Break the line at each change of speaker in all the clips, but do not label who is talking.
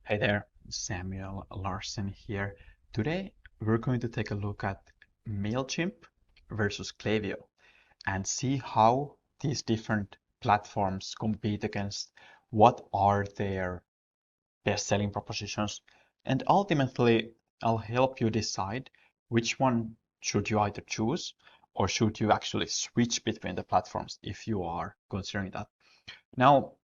Hey there, Samuel Larsen here. Today we're going to take a look at Mailchimp versus Klaviyo and see how these different platforms compete against what are their best selling propositions, and ultimately I'll help you decide which one should you either choose or should you actually switch between the platforms if you are considering that. Now,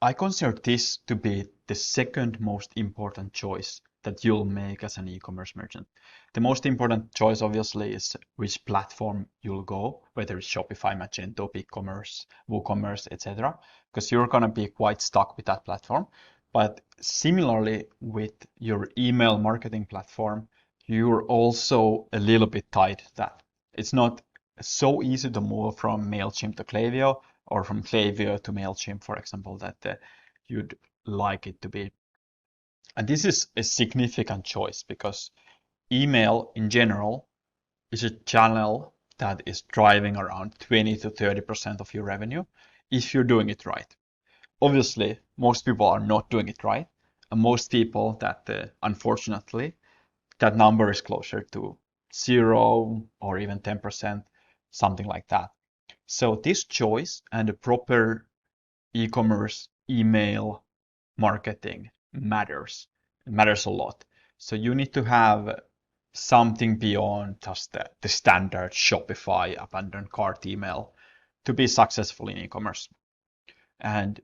I consider this to be the second most important choice that you'll make as an e-commerce merchant. The most important choice, obviously, is which platform you'll go, whether it's Shopify, Magento, BigCommerce, WooCommerce, etc., because you're going to be quite stuck with that platform. But similarly, with your email marketing platform, you're also a little bit tied to that. It's not so easy to move from Mailchimp to Klaviyo or from Klaviyo to Mailchimp, for example, that you'd like it to be. And this is a significant choice because email in general is a channel that is driving around 20 to 30% of your revenue if you're doing it right. Obviously, most people are not doing it right, and most people that unfortunately that number is closer to 0 or even 10%, something like that. So this choice and the proper e-commerce email marketing matters. It matters a lot. So you need to have something beyond just the standard Shopify abandoned cart email to be successful in e-commerce. And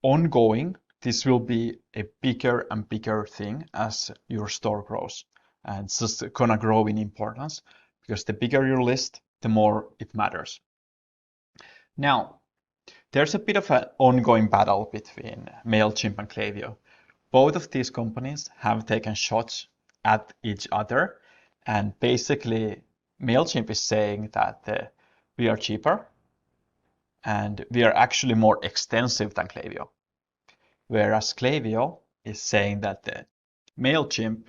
ongoing, this will be a bigger and bigger thing as your store grows. And it's just gonna grow in importance because the bigger your list, the more it matters. Now, there's a bit of an ongoing battle between Mailchimp and Klaviyo. Both of these companies have taken shots at each other, and basically Mailchimp is saying that we are cheaper and we are actually more extensive than Klaviyo, whereas Klaviyo is saying that Mailchimp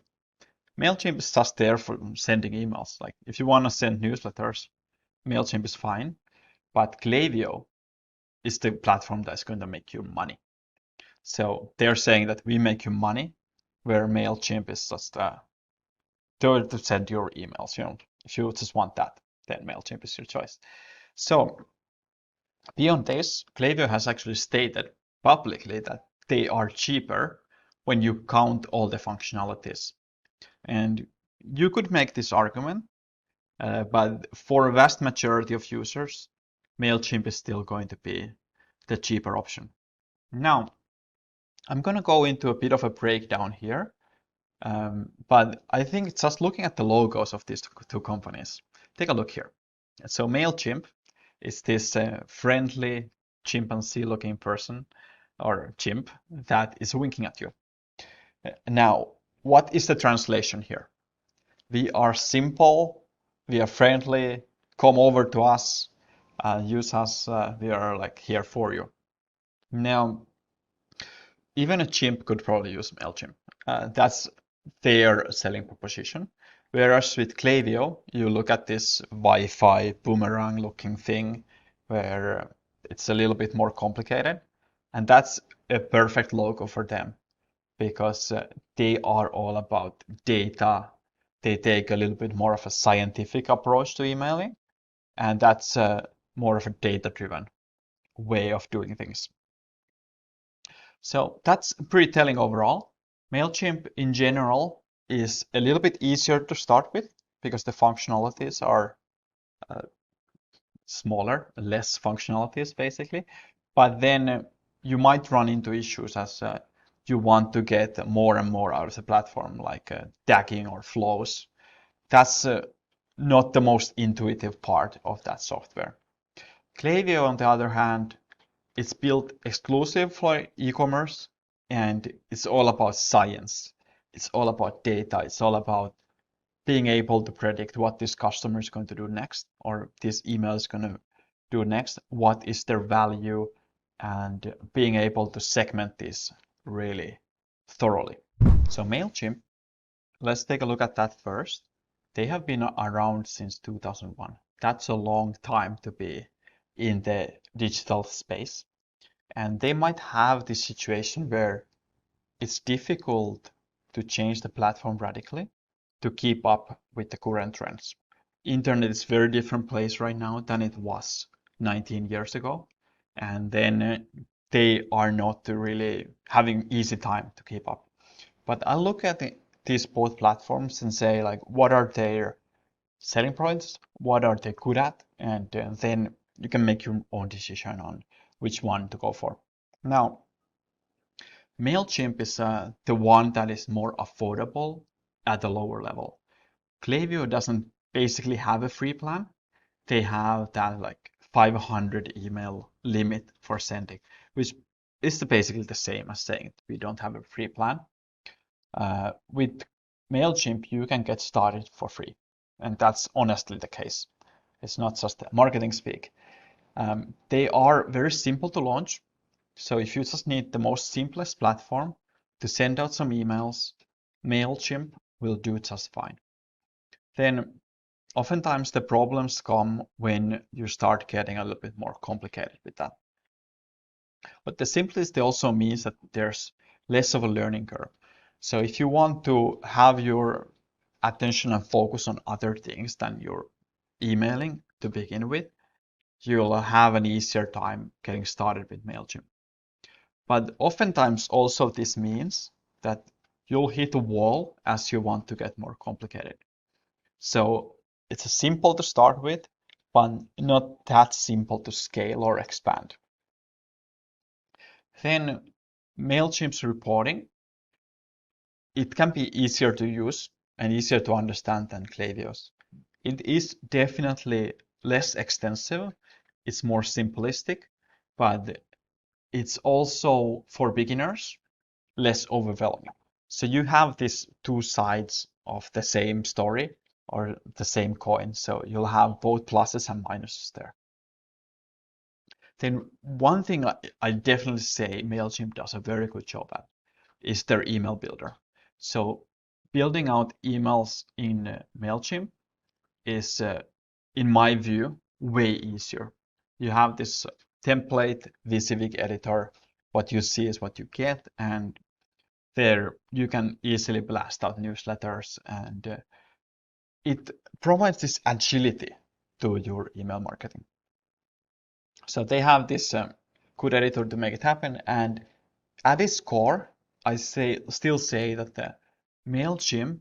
Mailchimp is just there for sending emails. Like if you want to send newsletters, Mailchimp is fine, but Klaviyo is the platform that's going to make you money. So they're saying that we make you money, where Mailchimp is just to send your emails. If you just want that, then Mailchimp is your choice. So beyond this, Klaviyo has actually stated publicly that they are cheaper when you count all the functionalities. And you could make this argument, but for a vast majority of users, Mailchimp is still going to be the cheaper option. Now, I'm going to go into a bit of a breakdown here, but I think just looking at the logos of these two companies, take a look here. So Mailchimp is this friendly chimpanzee-looking person or chimp that is winking at you. Now, what is the translation here? We are simple, we are friendly, come over to us, use us, we are like here for you. Now, even a chimp could probably use Mailchimp. That's their selling proposition. Whereas with Klaviyo, you look at this Wi-Fi boomerang looking thing where it's a little bit more complicated. And that's a perfect logo for them because they are all about data. They take a little bit more of a scientific approach to emailing, and that's more of a data-driven way of doing things. So that's pretty telling overall. Mailchimp in general is a little bit easier to start with because the functionalities are smaller, less functionalities basically. But then you might run into issues as you want to get more and more out of the platform, like tagging or flows. That's not the most intuitive part of that software. Klaviyo, on the other hand, it's built exclusive for e-commerce and it's all about science. It's all about data. It's all about being able to predict what this customer is going to do next or this email is going to do next. What is their value and being able to segment this really thoroughly. So Mailchimp, let's take a look at that first. They have been around since 2001. That's a long time to be in the digital space. And they might have this situation where it's difficult to change the platform radically to keep up with the current trends. Internet is a very different place right now than it was 19 years ago. And then they are not really having easy time to keep up. But I look at these both platforms and say, like, what are their selling points? What are they good at? And then you can make your own decision on which one to go for. Now, Mailchimp is the one that is more affordable at the lower level. Klaviyo doesn't basically have a free plan. They have that like 500 email limit for sending, which is basically the same as saying we don't have a free plan. With Mailchimp, you can get started for free, and that's honestly the case. It's not just marketing speak. They are very simple to launch. So if you just need the most simplest platform to send out some emails, Mailchimp will do just fine. Then oftentimes the problems come when you start getting a little bit more complicated with that. But the simplicity also means that there's less of a learning curve. So if you want to have your attention and focus on other things than your emailing to begin with, you'll have an easier time getting started with Mailchimp. But oftentimes also this means that you'll hit a wall as you want to get more complicated. So it's simple to start with, but not that simple to scale or expand. Then Mailchimp's reporting, it can be easier to use and easier to understand than Klaviyo's. It is definitely less extensive, it's more simplistic, but it's also for beginners less overwhelming. So you have these two sides of the same story or the same coin. So you'll have both pluses and minuses there. Then one thing I definitely say Mailchimp does a very good job at is their email builder. So building out emails in Mailchimp is, in my view, way easier. You have this template WYSIWYG editor. What you see is what you get, and there you can easily blast out newsletters, and it provides this agility to your email marketing. So they have this good editor to make it happen, and at its core, I still say that the Mailchimp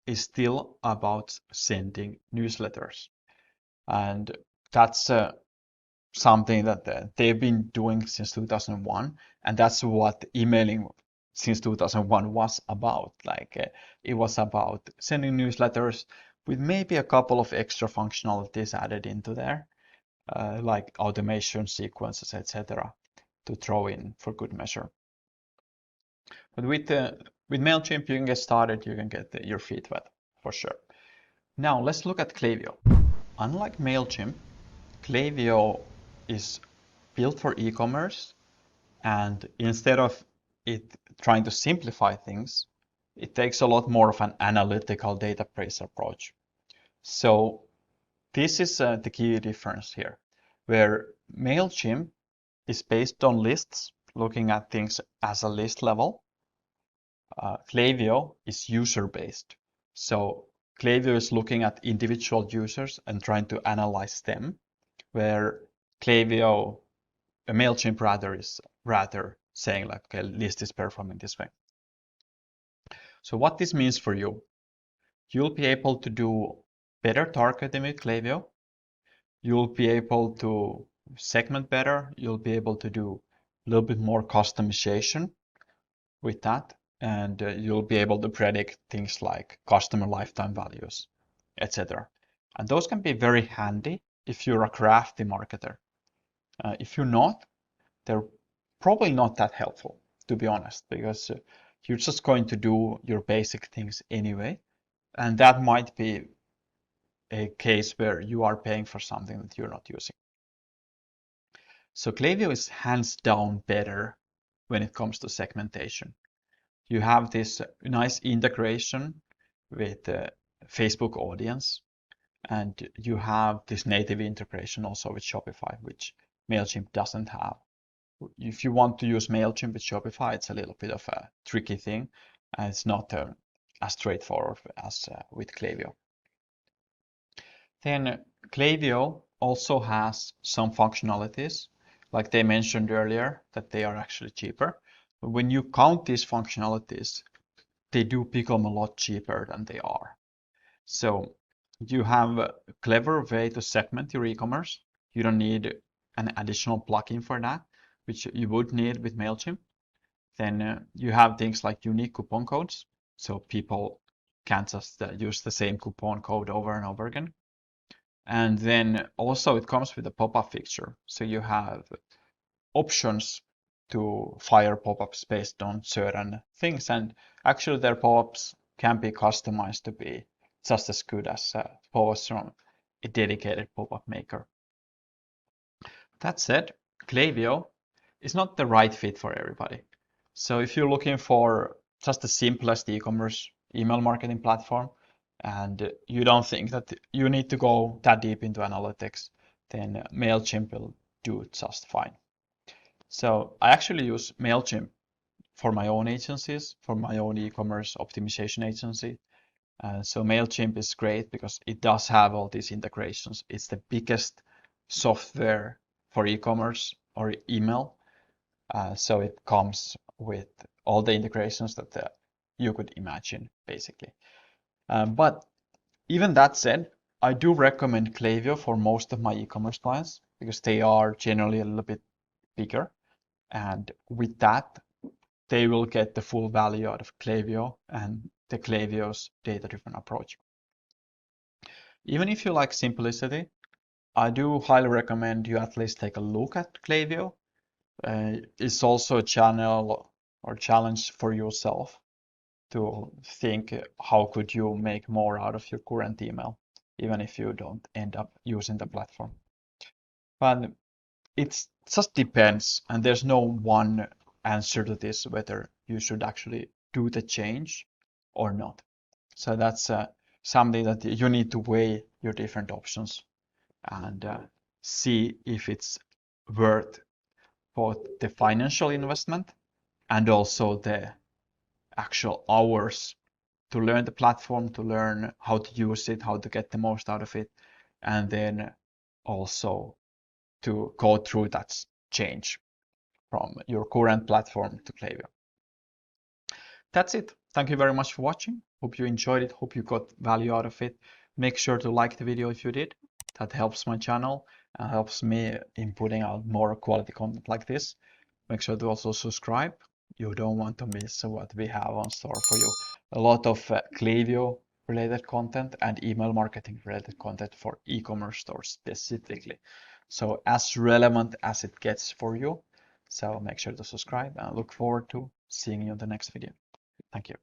is still about sending newsletters, and that's something that they've been doing since 2001, and that's what emailing since 2001 was about. Like it was about sending newsletters with maybe a couple of extra functionalities added into there, like automation sequences, etc., to throw in for good measure. But with Mailchimp, you can get started. You can get your feet wet for sure. Now let's look at Klaviyo. Unlike Mailchimp, Klaviyo is built for e-commerce, and instead of it trying to simplify things, it takes a lot more of an analytical database approach. So this is the key difference here, where Mailchimp is based on lists, looking at things as a list level. Klaviyo is user-based. So Klaviyo is looking at individual users and trying to analyze them, where Klaviyo, Mailchimp rather, is rather saying like, okay, list is performing this way. So what this means for you, you'll be able to do better targeting with Klaviyo. You'll be able to segment better. You'll be able to do a little bit more customization with that. And you'll be able to predict things like customer lifetime values, etc. And those can be very handy if you're a crafty marketer. If you're not, they're probably not that helpful, to be honest, because you're just going to do your basic things anyway. And that might be a case where you are paying for something that you're not using. So Klaviyo is hands down better when it comes to segmentation. You have this nice integration with the Facebook audience, and you have this native integration also with Shopify, which Mailchimp doesn't have. if you want to use Mailchimp with Shopify, it's a little bit of a tricky thing. It's not as straightforward as with Klaviyo. Then Klaviyo also has some functionalities, like they mentioned earlier, that they are actually cheaper. But when you count these functionalities, they do become a lot cheaper than they are. So you have a clever way to segment your e-commerce. You don't need an additional plugin for that, which you would need with Mailchimp. Then you have things like unique coupon codes, so people can't just use the same coupon code over and over again. And then also it comes with a pop-up feature, so you have options to fire pop-ups based on certain things, and actually their pop-ups can be customized to be just as good as pop-ups from a dedicated pop-up maker. That said, Klaviyo is not the right fit for everybody. So if you're looking for just the simplest e-commerce email marketing platform, and you don't think that you need to go that deep into analytics, then Mailchimp will do just fine. So I actually use Mailchimp for my own agencies, for my own e-commerce optimization agency. So Mailchimp is great because it does have all these integrations. It's the biggest software for e-commerce or email. So it comes with all the integrations that you could imagine, basically. But even that said, I do recommend Klaviyo for most of my e-commerce clients because they are generally a little bit bigger. And with that, they will get the full value out of Klaviyo and the Klaviyo's data-driven approach. Even if you like simplicity, I do highly recommend you at least take a look at Klaviyo. It's also a channel or challenge for yourself to think how could you make more out of your current email, even if you don't end up using the platform. But it just depends, and there's no one answer to this, whether you should actually do the change or not. So that's something that you need to weigh your different options and see if it's worth both the financial investment and also the actual hours to learn the platform, to learn how to use it, how to get the most out of it, and then also to go through that change from your current platform to Klaviyo. That's it. Thank you very much for watching. Hope you enjoyed it. Hope you got value out of it. Make sure to like the video if you did. That helps my channel and helps me in putting out more quality content like this. Make sure to also subscribe. You don't want to miss what we have on store for you. A lot of Klaviyo related content and email marketing related content for e-commerce stores specifically. So as relevant as it gets for you. So make sure to subscribe and I look forward to seeing you in the next video. Thank you.